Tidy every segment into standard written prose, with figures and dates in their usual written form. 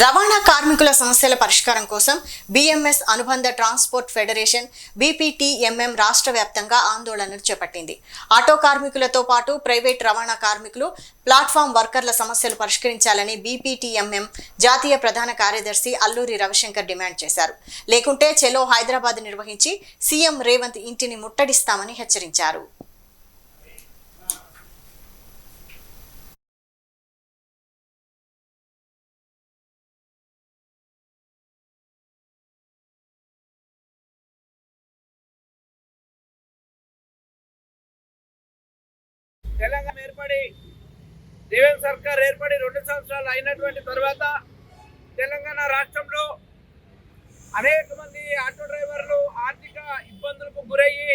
రవాణా కార్మికుల సమస్యల పరిష్కారం కోసం బిఎంఎస్ అనుబంధ ట్రాన్స్పోర్ట్ ఫెడరేషన్ బీపీటీఎంఎం రాష్ట్ర వ్యాప్తంగా ఆందోళనలు చేపట్టింది. ఆటో కార్మికులతో పాటు ప్రైవేట్ రవాణా కార్మికులు, ప్లాట్ఫామ్ వర్కర్ల సమస్యలు పరిష్కరించాలని బీపీటీఎంఎం జాతీయ ప్రధాన కార్యదర్శి అల్లూరి రవిశంకర్ డిమాండ్ చేశారు. లేకుంటే చెలో హైదరాబాద్ నిర్వహించి సీఎం రేవంత్ ఇంటిని ముట్టడిస్తామని హెచ్చరించారు. తెలంగాణ ఏర్పడి రేవంత్ సర్కార్ ఏర్పడి 2 సంవత్సరాలు అయినటువంటి తర్వాత తెలంగాణ రాష్ట్రంలో అనేక మంది ఆటో డ్రైవర్లు ఆర్థిక ఇబ్బందులకు గురయ్యి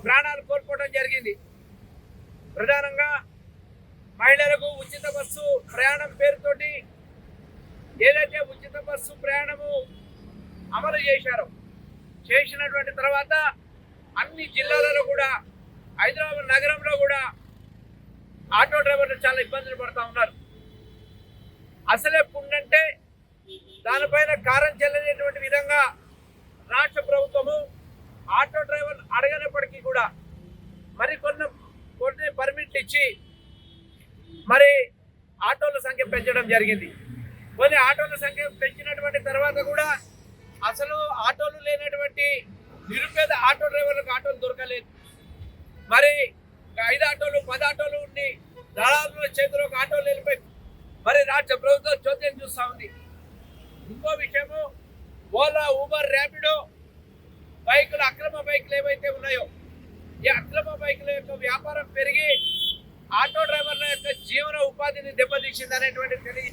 ప్రాణాలు కోల్పోవడం జరిగింది. ప్రధానంగా మహిళలకు ఉచిత బస్సు ప్రయాణం పేరుతోటి ఏదైతే ఉచిత బస్సు ప్రయాణము అమలు చేసినటువంటి తర్వాత అన్ని జిల్లాలలో కూడా హైదరాబాద్ నగరంలో కూడా ఆటో డ్రైవర్లు చాలా ఇబ్బందులు పడుతూ ఉన్నారు. అసలే పుండంటే దానిపైన కారం చెల్లనేటువంటి విధంగా రాష్ట్ర ప్రభుత్వము ఆటో డ్రైవర్లు అడగనప్పటికీ కూడా కొన్ని పర్మిట్లు ఇచ్చి మరి ఆటోల సంఖ్య పెంచడం జరిగింది. కొన్ని ఆటోల సంఖ్య పెంచినటువంటి తర్వాత కూడా అసలు ఆటోలు లేనటువంటి నిరుపేద ఆటో డ్రైవర్లకు ఆటోలు దొరకలేదు. మరి 5 ఆటోలు 10 ఆటోలు ఉండి దళారుల చేతిలో ఒక ఆటోలు వెళ్ళిపోయి మరి రాష్ట్ర ప్రభుత్వం చోద్యం చూస్తూ ఉంది. ఇంకో విషయము, ఓలా, ఊబర్, ర్యాపిడో బైకులు, అక్రమ బైకులు ఏవైతే ఉన్నాయో ఈ అక్రమ బైకుల యొక్క వ్యాపారం పెరిగి ఆటో డ్రైవర్ల యొక్క జీవన ఉపాధిని దెబ్బతీసింది అనేటువంటి తెలియ